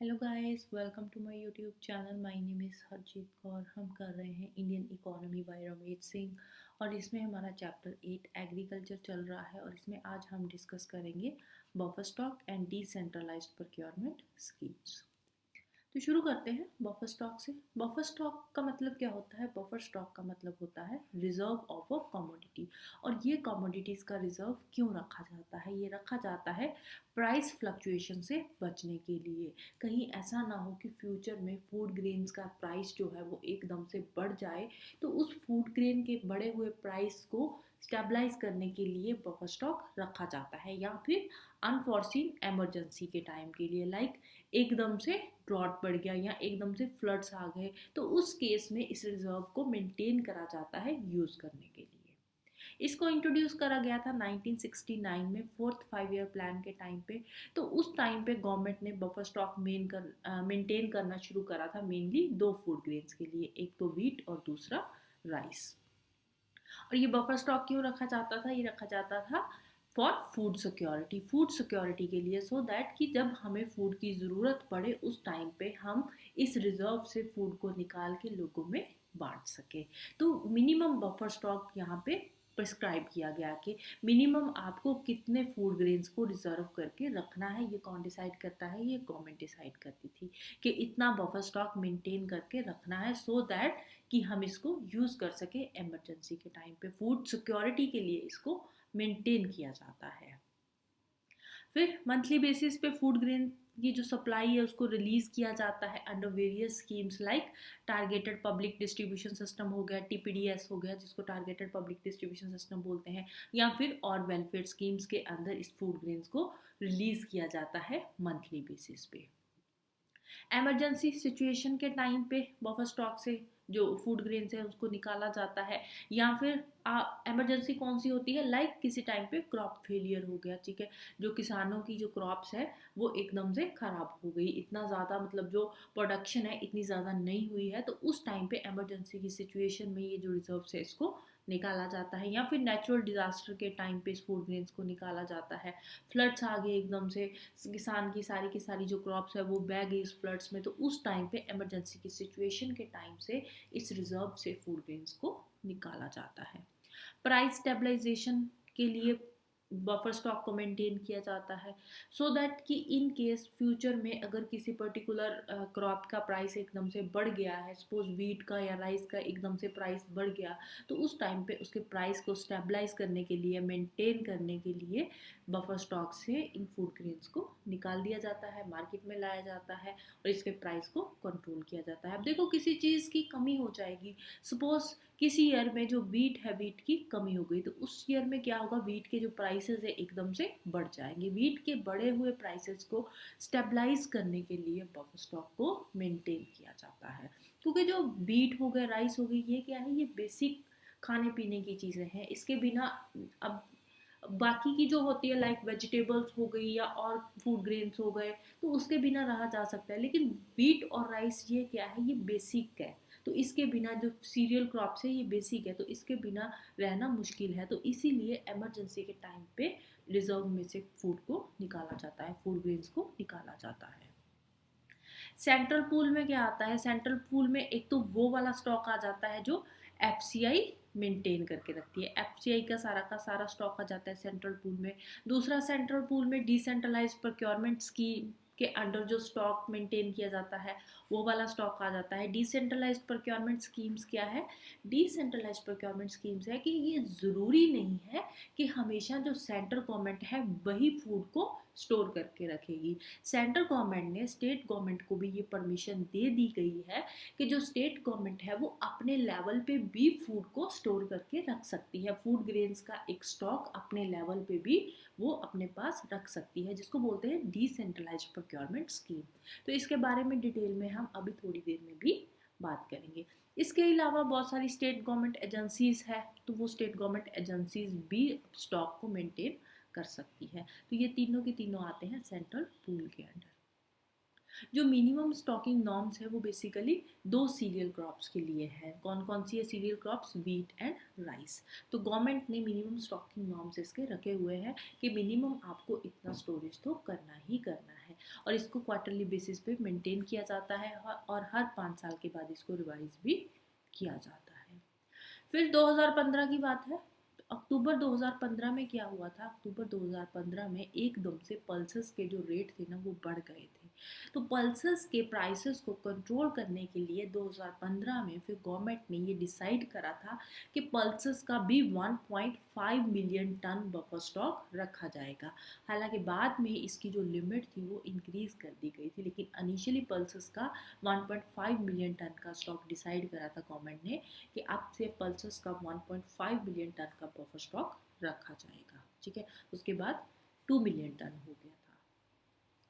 Hello guys, welcome to my YouTube channel. My name is Harjeet Kaur. हम कर रहे हैं Indian economy by Ramesh Singh और इसमें हमारा चैप्टर 8 एग्रीकल्चर चल रहा है और इसमें आज हम डिस्कस करेंगे buffer stock and decentralised procurement schemes. तो शुरू करते हैं बफर स्टॉक से। बफर स्टॉक का मतलब क्या होता है? बफर स्टॉक का मतलब होता है रिजर्व ऑफ अ कमोडिटी। और ये कमोडिटीज़ का रिजर्व क्यों रखा जाता है? ये रखा जाता है प्राइस फ्लक्चुएशन से बचने के लिए। कहीं ऐसा ना हो कि फ्यूचर में फूड ग्रेन्स का प्राइस जो है वो एकदम से बढ़ जाए, तो उस फूड ग्रेन के बढ़े हुए प्राइस को स्टेबलाइज करने के लिए बफर स्टॉक रखा जाता है, या फिर अनफॉर्सीन एमरजेंसी के टाइम के लिए, लाइक एकदम से ड्रॉट बढ़ गया या एकदम से फ्लड्स आ गए, तो उस केस में इस रिजर्व को मेंटेन करा जाता है यूज़ करने के लिए। इसको इंट्रोड्यूस करा गया था 1969 में, फोर्थ 5 ईयर प्लान के टाइम पे। तो उस टाइम पे गवर्नमेंट ने बफर स्टॉक मेंटेन करना शुरू करा था, मेनली दो फूड ग्रेन्स के लिए, एक तो व्हीट और दूसरा राइस। और ये बफर स्टॉक क्यों रखा जाता था? ये रखा जाता था फॉर फूड सिक्योरिटी के लिए, सो दैट कि जब हमें फूड की ज़रूरत पड़े उस टाइम पे हम इस रिजर्व से फूड को निकाल के लोगों में बांट सके। तो मिनिमम बफर स्टॉक यहाँ पे प्रिस्क्राइब किया गया कि मिनिमम आपको कितने फूड ग्रेन्स को रिजर्व करके रखना है। ये कौन डिसाइड करता है? ये गवर्नमेंट डिसाइड करती थी कि इतना बफर स्टॉक मेंटेन करके रखना है, सो दैट कि हम इसको यूज़ कर सके इमरजेंसी के टाइम पे। फूड सिक्योरिटी के लिए इसको मेंटेन किया जाता है। फिर मंथली बेसिस पे फूड ग्रेन की जो सप्लाई है उसको रिलीज किया जाता है under various schemes, like targeted public distribution system हो गया, टीपीडीएस हो गया जिसको टारगेटेड पब्लिक डिस्ट्रीब्यूशन सिस्टम बोलते हैं, या फिर और वेलफेयर स्कीम्स के अंदर इस फूड ग्रेन्स को रिलीज किया जाता है मंथली बेसिस पे। इमरजेंसी सिचुएशन के टाइम पे बफर स्टॉक से जो फूड ग्रेन्स है उसको निकाला जाता है। या फिर इमरजेंसी कौन सी होती है? लाइक किसी टाइम पे क्रॉप फेलियर हो गया, ठीक है, जो किसानों की जो क्रॉप्स है वो एकदम से खराब हो गई, इतना ज़्यादा मतलब जो प्रोडक्शन है इतनी ज़्यादा नहीं हुई है, तो उस टाइम पे इमरजेंसी की सिचुएशन में ये जो रिजर्व है इसको निकाला जाता है। या फिर नेचुरल डिजास्टर के टाइम पे इस फूड ग्रेन्स को निकाला जाता है। फ्लड्स आ गए एकदम से, किसान की सारी जो क्रॉप्स है वो बह गई इस फ्लड्स में, तो उस टाइम पे इमरजेंसी की सिचुएशन के टाइम से इस रिजर्व से फूड ग्रेन्स को निकाला जाता है। प्राइस स्टेबलाइजेशन के लिए बफर स्टॉक को मेंटेन किया जाता है, सो दैट कि इन केस फ्यूचर में अगर किसी पर्टिकुलर क्रॉप का प्राइस एकदम से बढ़ गया है, सपोज वीट का या राइस का एकदम से प्राइस बढ़ गया, तो उस टाइम पे उसके प्राइस को स्टेबलाइज करने के लिए, मेंटेन करने के लिए बफर स्टॉक से इन फूड ग्रेन्स को निकाल दिया जाता है, मार्केट में लाया जाता है और इसके प्राइस को कंट्रोल किया जाता है। अब देखो किसी चीज़ की कमी हो जाएगी, सपोज किसी ईयर में जो वीट है वीट की कमी हो गई, तो उस ईयर में क्या होगा? वीट के जो प्राइसेस है एकदम से बढ़ जाएंगे। वीट के बढ़े हुए प्राइसेस को स्टेबलाइज करने के लिए बफर स्टॉक को मेंटेन किया जाता है, क्योंकि जो वीट हो गया, राइस हो गई, ये क्या है? ये बेसिक खाने पीने की चीज़ें हैं। इसके बिना अब बाकी की जो होती है लाइक वेजिटेबल्स हो गई या और फूड ग्रेन्स हो गए, तो उसके बिना रहा जा सकता है, लेकिन वीट और राइस ये क्या है? ये बेसिक है। तो इसके बिना जो सीरियल क्रॉप्स है ये बेसिक है, तो इसके बिना रहना मुश्किल है, तो इसीलिए इमरजेंसी के टाइम पे रिजर्व में से फूड को निकाला जाता है, फूड ग्रेन्स को निकाला जाता है। सेंट्रल पूल में क्या आता है? सेंट्रल पूल में एक तो वो वाला स्टॉक आ जाता है जो एफसीआई मेंटेन करके रखती है, एफसीआई का सारा स्टॉक आ जाता है सेंट्रल पूल में। दूसरा, सेंट्रल पूल में डिसेंट्रलाइज्ड प्रोक्योरमेंट स्कीम के अंडर जो स्टॉक मेंटेन किया जाता है वो वाला स्टॉक आ जाता है। डिसेंट्रलाइज्ड प्रोक्योरमेंट स्कीम्स क्या है? डिसेंट्रलाइज्ड प्रोक्योरमेंट स्कीम्स है कि ये ज़रूरी नहीं है कि हमेशा जो सेंट्रल गवर्नमेंट है वही फूड को स्टोर करके रखेगी। सेंट्रल गवर्नमेंट ने स्टेट गवर्नमेंट को भी ये परमिशन दे दी गई है कि जो स्टेट गवर्नमेंट है वो अपने लेवल पे भी फूड को स्टोर करके रख सकती है। फूड ग्रेन्स का एक स्टॉक अपने लेवल पे भी वो अपने पास रख सकती है, जिसको बोलते हैं डिसेंट्रलाइज्ड प्रोक्योरमेंट स्कीम। तो इसके बारे में डिटेल में हम अभी थोड़ी देर में भी बात करेंगे। इसके अलावा बहुत सारी स्टेट गवर्नमेंट एजेंसीज है, तो वो स्टेट गवर्नमेंट एजेंसीज भी स्टॉक को मेंटेन कर सकती है। तो ये तीनों के तीनों आते हैं सेंट्रल पूल के अंडर। जो मिनिमम स्टॉकिंग नॉर्म्स है वो बेसिकली दो सीरियल क्रॉप्स के लिए है। कौन कौन सी है cereal crops? Wheat and rice. तो गवर्नमेंट ने मिनिमम स्टॉकिंग नॉर्म्स इसके रखे हुए हैं कि मिनिमम आपको इतना स्टोरेज तो करना ही करना है। और इसको क्वार्टरली बेसिस पे मेंटेन किया जाता है और हर 5 साल के बाद इसको रिवाइज भी किया जाता है। फिर 2015 की बात है। तो अक्टूबर 2015 में क्या हुआ था, अक्टूबर 2015 में एकदम से पल्सेस के जो रेट थे ना वो बढ़ गए थे। तो पल्सेस के प्राइसेस को कंट्रोल करने के लिए 2015 में फिर गवर्नमेंट ने ये डिसाइड करा था कि पल्सेस का भी 1.5 मिलियन टन बफर स्टॉक रखा जाएगा। हालांकि बाद में इसकी जो लिमिट थी वो इंक्रीज कर दी गई थी, लेकिन इनिशियली पल्सेस का 1.5 मिलियन टन का स्टॉक डिसाइड करा था गवर्नमेंट ने कि अब से पल्सेस का 1.5 मिलियन टन का बफर स्टॉक रखा जाएगा। ठीक है, उसके बाद 2 मिलियन टन हो गया था।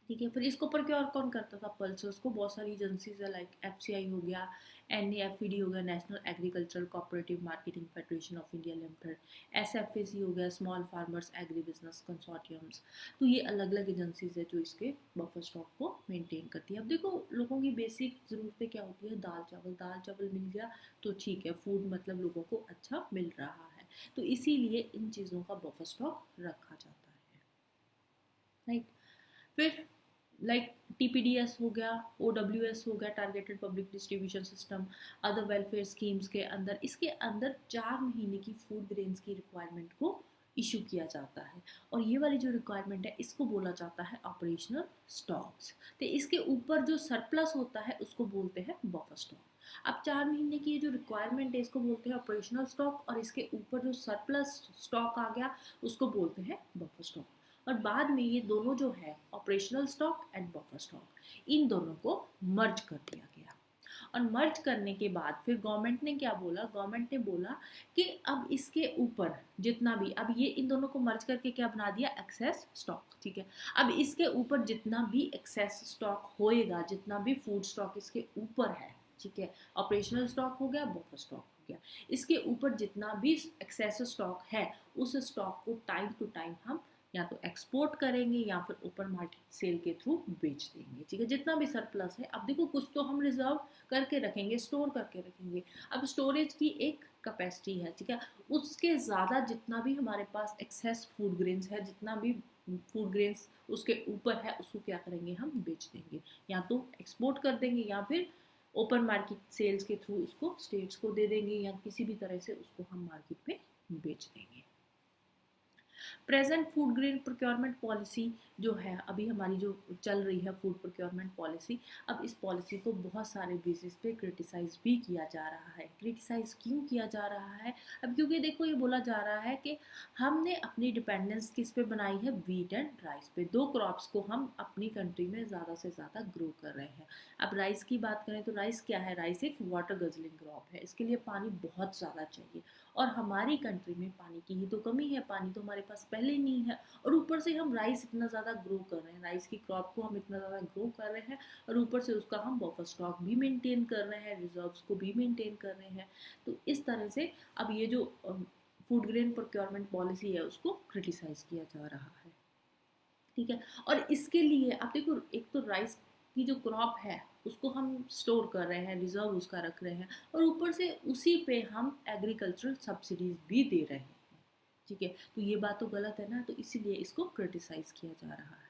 ठीक है, फिर इसको प्रोक्योर कौन करता था पल्सेस को, बहुत सारी एजेंसीज है, लाइक एफसीआई हो गया, एनएफईडी हो गया, national agricultural cooperative marketing federation of India limited, SFAC हो गया, स्मॉल फार्मर्स एग्री बिजनेस कंसोर्टियम्स। तो ये अलग अलग एजेंसीज है जो इसके बफर स्टॉक को मेंटेन करती है। अब देखो लोगों की बेसिक ज़रूरतें क्या होती है, दाल चावल मिल गया तो ठीक है, फूड मतलब लोगों को अच्छा मिल रहा है, तो इसीलिए इन चीज़ों का बफर स्टॉक रखा जाता है। राइट, फिर लाइक टीपीडीएस हो गया, ओडब्ल्यूएस हो गया, targeted public distribution system, other welfare schemes के अंदर, इसके अंदर 4 महीने की फूड ग्रेन्स की रिक्वायरमेंट को इशू किया जाता है। और ये वाली जो रिक्वायरमेंट है इसको बोला जाता है ऑपरेशनल स्टॉक्स। तो इसके ऊपर जो सरप्लस होता है उसको बोलते हैं बफर स्टॉक। अब 4 महीने की ये जो रिक्वायरमेंट है इसको बोलते हैं ऑपरेशनल स्टॉक, और इसके ऊपर जो सरप्लस स्टॉक आ गया उसको बोलते हैं बफर स्टॉक। और बाद में ये दोनों जो है operational stock and buffer stock, इन दोनों को मर्ज कर दिया गया। और मर्ज करने के बाद फिर गवर्नमेंट ने क्या बोला, गवर्नमेंट ने बोला कि अब इसके ऊपर जितना भी, अब ये इन दोनों को मर्ज करके क्या बना दिया, एक्सेस स्टॉक। ठीक है, अब इसके ऊपर जितना भी एक्सेस स्टॉक होएगा, जितना भी फूड स्टॉक इसके ऊपर है, ठीक है, ऑपरेशनल स्टॉक हो गया, बफर स्टॉक हो गया, इसके ऊपर जितना भी एक्सेस स्टॉक है उस स्टॉक को टाइम टू टाइम हम या तो एक्सपोर्ट करेंगे या फिर ओपन मार्केट सेल के थ्रू बेच देंगे। ठीक है, जितना भी सरप्लस है, अब देखो कुछ तो हम रिजर्व करके रखेंगे, स्टोर करके रखेंगे। अब स्टोरेज की एक कैपेसिटी है, ठीक है, उसके ज़्यादा जितना भी हमारे पास एक्सेस फूड ग्रेन्स है, जितना भी फूड ग्रेन्स उसके ऊपर है, उसको क्या करेंगे, हम बेच देंगे, या तो एक्सपोर्ट कर देंगे या फिर ओपन मार्केट सेल्स के थ्रू उसको स्टेट्स को दे देंगे, या किसी भी तरह से उसको हम मार्केट में बेच देंगे। Present food grain procurement policy जो है अभी हमारी जो चल रही है फूड प्रोक्योरमेंट पॉलिसी, अब इस पॉलिसी को बहुत सारे बेसिस पे क्रिटिसाइज भी किया जा रहा है। क्रिटिसाइज क्यों किया जा रहा है, अब क्योंकि देखो ये बोला जा रहा है कि हमने अपनी डिपेंडेंस किस पे बनाई है, वीट एंड राइस पे। दो क्रॉप्स को हम अपनी कंट्री में ज़्यादा से ज़्यादा ग्रो कर रहे हैं। अब राइस की बात करें तो राइस क्या है, राइस एक वाटर गजलिंग क्रॉप है, इसके लिए पानी बहुत ज़्यादा चाहिए, और हमारी कंट्री में पानी की ही तो कमी है, पानी तो हमारे पास पहले नहीं है, और ऊपर से हम राइस इतना ज़्यादा ग्रो कर रहे हैं, राइस की क्रॉप को हम इतना ज़्यादा ग्रो कर रहे हैं, और ऊपर से उसका हम बफर स्टॉक भी मेंटेन कर रहे हैं, रिजर्व्स को भी मेंटेन कर रहे हैं। तो इस तरह से अब ये जो फूड ग्रेन प्रोक्योरमेंट पॉलिसी है उसको क्रिटिसाइज किया जा रहा है। ठीक है, और इसके लिए आप देखो, एक तो राइस की जो क्रॉप है उसको हम स्टोर कर रहे हैं, रिजर्व उसका रख रहे हैं, और ऊपर से उसी पे हम एग्रीकल्चरल सब्सिडीज भी दे रहे हैं। ठीक है, तो ये बात तो गलत है ना, तो इसीलिए इसको क्रिटिसाइज किया जा रहा है।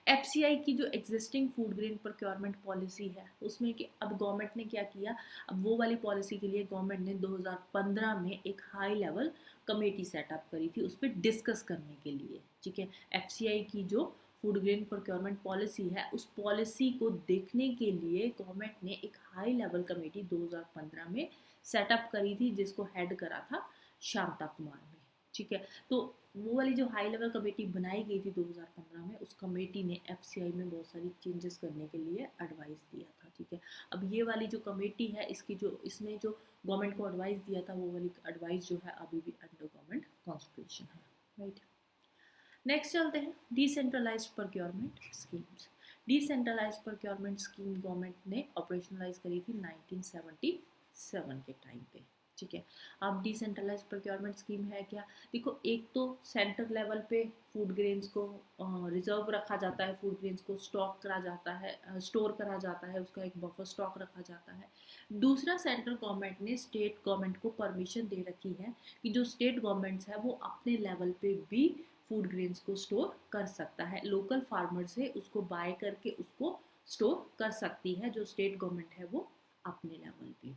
एफसीआई की जो existing food grain procurement policy है उसमें कि अब गवर्नमेंट ने क्या किया, अब वो वाली पॉलिसी के लिए गवर्नमेंट ने 2015 में एक हाई लेवल कमेटी सेटअप करी थी उस पर डिस्कस करने के लिए। ठीक है, एफसीआई की जो फूड ग्रेन प्रोक्योरमेंट पॉलिसी है उस पॉलिसी को देखने के लिए गवर्नमेंट ने एक हाई लेवल कमेटी 2015 में सेटअप करी थी, जिसको हेड करा था शांता कुमार ने। ठीक है, तो वो वाली जो हाई लेवल कमेटी बनाई गई थी 2015 में, उस कमेटी ने एफसीआई में बहुत सारी चेंजेस करने के लिए एडवाइस दिया था। ठीक है, अब ये वाली जो कमेटी है इसकी जो इसने जो गवर्नमेंट को एडवाइस दिया था वो वाली एडवाइस जो है अभी भी अंडर गवर्नमेंट कॉन्स्टिट्यूशन है। राइट, नेक्स्ट चलते हैं decentralised procurement schemes. Decentralised procurement scheme government ने ऑपरेशनलाइज करी थी 1977 के टाइम पे। ठीक है, अब डिसेंट्रलाइज्ड प्रोक्योरमेंट स्कीम है क्या, देखो एक तो सेंटर लेवल पे फूड ग्रेन्स को रिजर्व रखा जाता है, फूड ग्रेन्स को स्टॉक करा जाता है, स्टोर करा जाता है, उसका एक बफर स्टॉक रखा जाता है। दूसरा, सेंट्रल गवर्नमेंट ने स्टेट गवर्नमेंट को परमिशन दे रखी है कि जो स्टेट गवर्नमेंट्स है वो अपने लेवल पे भी फूड ग्रेन्स को स्टोर कर सकता है, लोकल फार्मर से उसको बाय करके उसको स्टोर कर सकती है जो स्टेट गवर्नमेंट है वो अपने लेवल पे।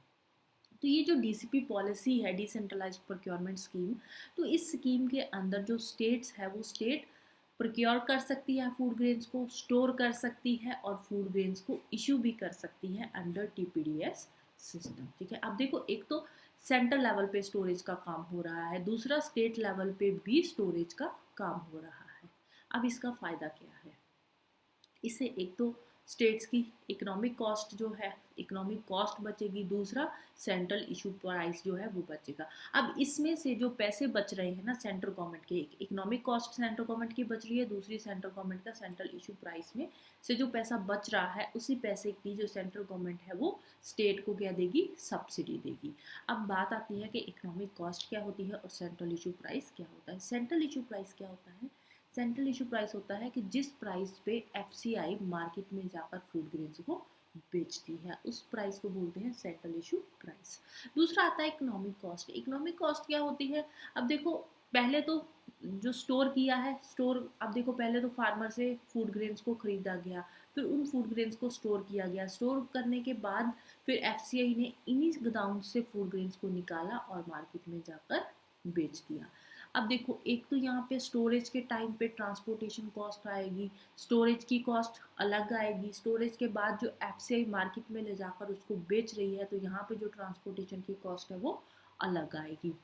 तो ये जो डीसीपी पॉलिसी है, डिसेंट्रलाइज्ड प्रोक्योरमेंट स्कीम, तो इस स्कीम के अंदर जो स्टेट्स है वो स्टेट प्रोक्योर कर सकती है फूड ग्रेन्स को, स्टोर कर सकती है और फूड ग्रेन्स को इशू भी कर सकती है अंडर टीपीडीएस सिस्टम। ठीक है, अब देखो एक तो सेंट्रल लेवल पे स्टोरेज का काम हो रहा है, दूसरा स्टेट लेवल पे भी स्टोरेज का काम हो रहा है। अब इसका फ़ायदा क्या है? इससे एक तो स्टेट्स की इकोनॉमिक कॉस्ट जो है, इकोनॉमिक कॉस्ट बचेगी, दूसरा सेंट्रल इशू प्राइस जो है वो बचेगा। अब इसमें से जो पैसे बच रहे हैं ना सेंट्रल गवर्नमेंट के, इकोनॉमिक कॉस्ट सेंट्रल गवर्नमेंट की बच रही है, दूसरी सेंट्रल गवर्नमेंट का सेंट्रल इशू प्राइस में से जो पैसा बच रहा है उसी पैसे की जो सेंट्रल गवर्नमेंट है वो स्टेट को क्या देगी? सब्सिडी देगी। अब बात आती है कि इकोनॉमिक कॉस्ट क्या होती है और सेंट्रल इशू प्राइस क्या होता है। सेंट्रल इशू प्राइस क्या होता है? सेंट्रल इशू प्राइस होता है कि जिस प्राइस पे एफसीआई मार्केट में जाकर फूड ग्रेन्स को बेचती है उस प्राइस को बोलते हैं सेंट्रल इशू प्राइस। दूसरा आता है इकोनॉमिक कॉस्ट। इकोनॉमिक कॉस्ट क्या होती है? अब देखो पहले तो जो स्टोर किया है, स्टोर, अब देखो पहले तो फार्मर से फूड ग्रेन्स को खरीदा गया, फिर उन फूड ग्रेन्स को स्टोर किया गया, स्टोर करने के बाद फिर एफसीआई ने इन्हीं गोदाम से फूड ग्रेन्स को निकाला और मार्केट में जाकर बेच दिया। अब देखो एक तो यहाँ पे स्टोरेज के टाइम पे ट्रांसपोर्टेशन कॉस्ट आएगी, स्टोरेज की कॉस्ट अलग आएगी, स्टोरेज के बाद जो एफसीआई मार्केट में ले जाकर उसको बेच रही है तो यहाँ पे जो ट्रांसपोर्टेशन की कॉस्ट है वो अलग आएगी।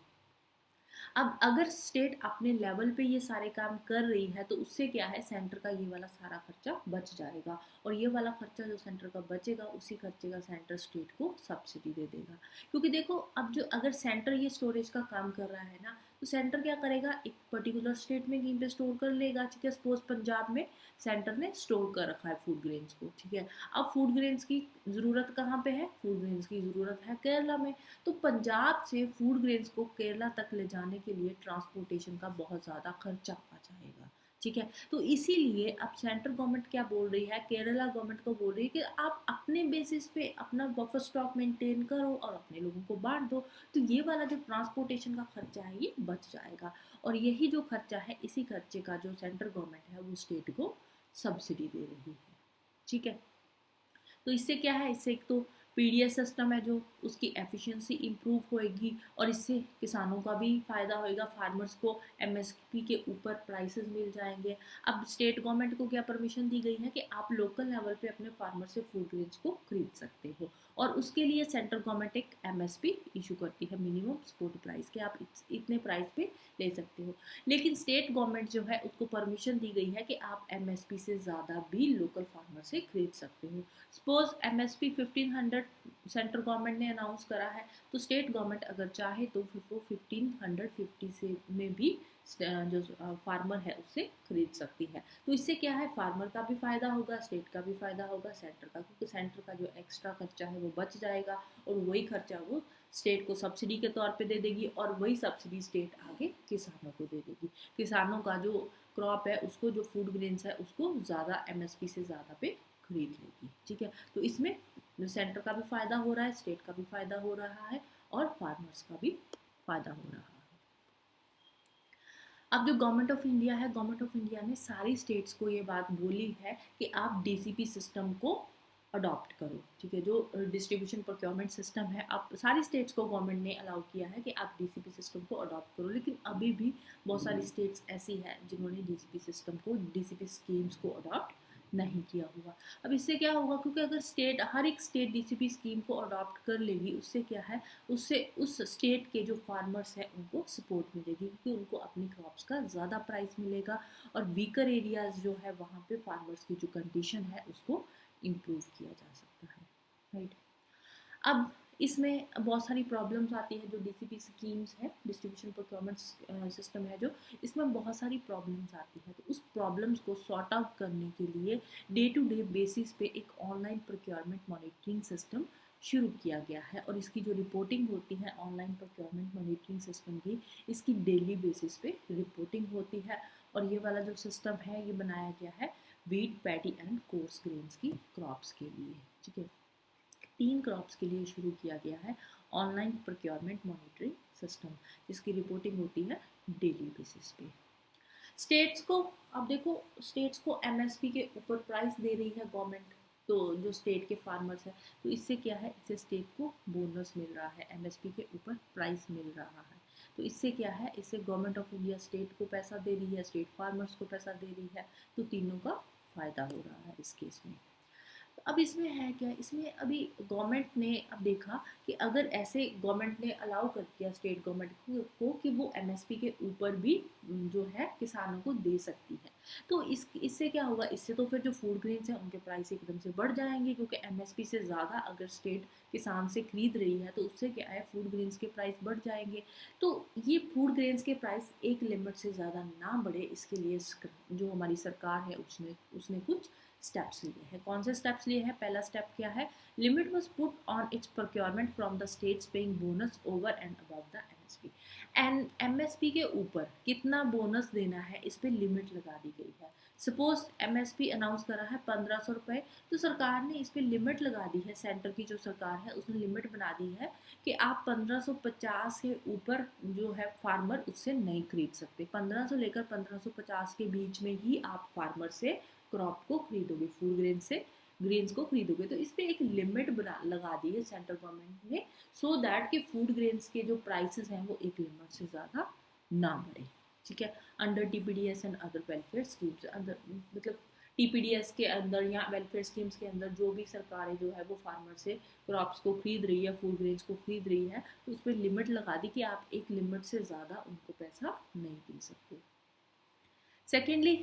अब अगर स्टेट अपने लेवल पे ये सारे काम कर रही है तो उससे क्या है, सेंटर का ये वाला सारा खर्चा बच जाएगा और ये वाला खर्चा जो सेंटर का बचेगा उसी खर्चे का सेंटर स्टेट को सब्सिडी दे देगा। क्योंकि देखो अब जो अगर सेंटर ये स्टोरेज का काम कर रहा है ना तो सेंटर क्या करेगा, एक पर्टिकुलर स्टेट में कहीं पे स्टोर कर लेगा। ठीक है, सपोज पंजाब में सेंटर ने स्टोर कर रखा है फूड ग्रेन्स को। ठीक है, अब फूड ग्रेन्स की ज़रूरत कहाँ पे है? फूड ग्रेन्स की ज़रूरत है केरला में। तो पंजाब से फूड ग्रेन्स को केरला तक ले जाने के लिए ट्रांसपोर्टेशन का बहुत ज़्यादा खर्चा आ जाएगा। ठीक है, तो इसीलिए अब सेंट्रल गवर्नमेंट क्या बोल रही है, केरला गवर्नमेंट को बोल रही है कि आप अपने बेसिस पे अपना बफर स्टॉक मेंटेन करो और अपने लोगों को बांट दो, तो ये वाला जो ट्रांसपोर्टेशन का खर्चा है ये बच जाएगा और यही जो खर्चा है इसी खर्चे का जो सेंट्रल गवर्नमेंट है वो स्टेट को सब्सिडी दे रही है। ठीक है, तो इससे क्या है, इससे एक तो पीडीएस सिस्टम है जो उसकी एफिशिएंसी इंप्रूव होएगी और इससे किसानों का भी फायदा होएगा, फार्मर्स को एमएसपी के ऊपर प्राइसेस मिल जाएंगे। अब स्टेट गवर्नमेंट को क्या परमिशन दी गई है कि आप लोकल लेवल पे अपने फार्मर से फूड ग्रेन्स को खरीद सकते हो और उसके लिए सेंट्रल गवर्नमेंट एक एमएसपी इशू करती है, मिनिमम सपोर्ट प्राइस, के आप इतने प्राइस पे ले सकते हो। लेकिन स्टेट गवर्नमेंट जो है उसको परमिशन दी गई है कि आप एमएसपी से ज़्यादा भी लोकल फार्मर से खरीद सकते हो। सपोज एमएसपी 1500 सेंट्रल गवर्नमेंट ने अनाउंस करा है तो स्टेट गवर्नमेंट अगर चाहे तो वो 1550 से में भी जो फार्मर है उससे खरीद सकती है। तो इससे क्या है, फार्मर का भी फायदा होगा, स्टेट का भी फायदा होगा, सेंटर का, क्योंकि सेंटर का जो एक्स्ट्रा खर्चा है वो बच जाएगा और वही खर्चा वो स्टेट को सब्सिडी के तौर पे दे देगी और वही सब्सिडी स्टेट आगे किसानों को दे देगी। किसानों का जो क्रॉप है उसको, जो फूड ग्रेन्स है उसको ज़्यादा एमएसपी से ज़्यादा पे खरीद लेगी। ठीक है, तो इसमें सेंटर का भी फायदा हो रहा है, स्टेट का भी फायदा हो रहा है और फार्मर्स का भी फायदा हो रहा है। अब जो गवर्नमेंट ऑफ इंडिया है, गवर्नमेंट ऑफ इंडिया ने सारी स्टेट्स को ये बात बोली है कि आप डीसीपी सिस्टम को अडॉप्ट करो। ठीक है, जो डिस्ट्रीब्यूशन प्रोक्योरमेंट सिस्टम है, आप सारी स्टेट्स को गवर्नमेंट ने अलाउ किया है कि आप डीसीपी सिस्टम को अडॉप्ट करो, लेकिन अभी भी बहुत सारी स्टेट्स ऐसी हैं जिन्होंने डीसीपी सिस्टम को, डीसीपी स्कीम्स को अडॉप्ट नहीं किया हुआ। अब इससे क्या होगा, क्योंकि अगर स्टेट, हर एक स्टेट डीसीपी स्कीम को अडॉप्ट कर लेगी उससे क्या है, उससे उस स्टेट के जो फार्मर्स हैं उनको सपोर्ट मिलेगी क्योंकि उनको अपनी क्रॉप्स का ज़्यादा प्राइस मिलेगा और वीकर एरियाज़ जो है वहाँ पे फार्मर्स की जो कंडीशन है उसको इम्प्रूव किया जा सकता है। राइट, अब इसमें बहुत सारी प्रॉब्लम्स आती है, जो डीसीपी स्कीम्स है, डिस्ट्रीब्यूशन प्रोक्योरमेंट सिस्टम है जो, इसमें बहुत सारी प्रॉब्लम्स आती है। तो उस प्रॉब्लम्स को सॉर्ट आउट करने के लिए डे टू डे बेसिस पे एक ऑनलाइन प्रोक्योरमेंट मॉनिटरिंग सिस्टम शुरू किया गया है और इसकी जो रिपोर्टिंग होती है ऑनलाइन प्रोक्योरमेंट मॉनिटरिंग सिस्टम की, इसकी डेली बेसिस पे रिपोर्टिंग होती है और ये वाला जो सिस्टम है ये बनाया गया है wheat, paddy and course grains की क्रॉप्स के लिए। ठीक है, 3 क्रॉप्स के लिए शुरू किया गया है ऑनलाइन प्रोक्योरमेंट मॉनिटरिंग सिस्टम, जिसकी रिपोर्टिंग होती है डेली बेसिस पे। स्टेट्स को, अब देखो स्टेट्स को एमएसपी के ऊपर प्राइस दे रही है गवर्नमेंट, तो जो स्टेट के फार्मर्स है, तो इससे क्या है, इससे स्टेट को बोनस मिल रहा है, एमएसपी के ऊपर प्राइस मिल रहा है। तो इससे क्या है, इससे गवर्नमेंट ऑफ इंडिया स्टेट को पैसा दे रही है, स्टेट फार्मर्स को पैसा दे रही है, तो तीनों का फायदा हो रहा है इस केस में। अब इसमें है क्या, इसमें अभी गवर्नमेंट ने अब देखा कि अगर ऐसे गवर्नमेंट ने अलाउ कर दिया स्टेट गवर्नमेंट को कि वो एमएसपी के ऊपर भी जो है किसानों को दे सकती है, तो इससे क्या होगा, इससे तो फिर जो फूड ग्रेन्स हैं उनके प्राइस एकदम से बढ़ जाएंगे, क्योंकि एमएसपी से ज़्यादा अगर स्टेट किसान से खरीद रही है तो उससे क्या है, फूड ग्रेन्स के प्राइस बढ़ जाएंगे। तो ये फूड ग्रेन्स के प्राइस एक लिमिट से ज़्यादा ना बढ़े, इसके लिए जो हमारी सरकार है उसने उसने कुछ स्टेप्स लिए हैं। कौन से स्टेप्स लिए हैं, पहला स्टेप क्या है, limit was put on it's procurement from the states paying bonus over and above the MSP. And MSP के ऊपर कितना बोनस देना है, इस पर लिमिट लगा दी गई है। सपोज एमएसपी अनाउंस करा है 1500 रुपये, तो सरकार ने इस पर लिमिट लगा दी है, सेंटर की जो सरकार है उसने लिमिट बना दी है कि आप 1550 के ऊपर जो है फार्मर उससे नहीं खरीद सकते, 1500 लेकर 1550 के बीच में ही आप फार्मर से क्रॉप को खरीदोगे, फूड ग्रेन से ग्रेन्स को खरीदोगे। तो इस पर एक लिमिट बना लगा दी है सेंट्रल गवर्नमेंट ने, सो दैट कि फूड ग्रेन्स के जो प्राइसेस हैं वो एक लिमिट से ज़्यादा ना बढ़े। ठीक है, under TPDS and other welfare schemes, अंदर मतलब टीपीडीएस के अंदर या वेलफेयर स्कीम्स के अंदर जो भी सरकारें जो है वो फार्मर से क्रॉप्स को खरीद रही है, फूड ग्रेन्स को खरीद रही है, तो उस पर लिमिट लगा दी कि आप एक लिमिट से ज़्यादा उनको पैसा नहीं दे सकते। Secondly,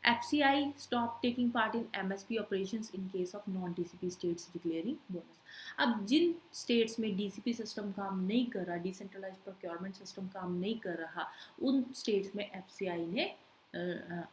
FCI stopped taking part in MSP operations in case of non-DCP states declaring bonus. अब जिन स्टेट्स में डीसीपी सिस्टम काम नहीं कर रहा, डिसेंट्रलाइज प्रोक्योरमेंट सिस्टम काम नहीं कर रहा, उन स्टेट्स में एफसीआई ने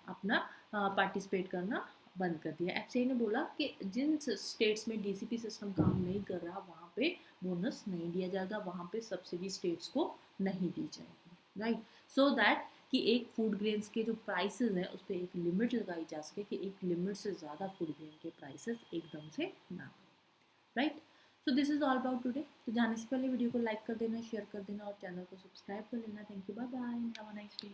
अपना पार्टिसिपेट करना बंद कर दिया। एफसीआई ने बोला कि जिन स्टेट्स में डीसीपी सिस्टम काम नहीं कर रहा वहाँ पे बोनस नहीं दिया जाएगा, वहाँ पे सब्सिडी स्टेट्स को नहीं दी जाएगी, राइट, सो दैट कि एक फूड ग्रेन्स के जो प्राइसेस हैं उस पर एक लिमिट लगाई जा सके कि एक लिमिट से ज़्यादा फूड ग्रेन के प्राइसेस एकदम से ना, right. So this is all about today. तो जाने से पहले वीडियो को लाइक कर देना, शेयर कर देना और चैनल को सब्सक्राइब कर लेना। Thank you, bye bye, have a nice day.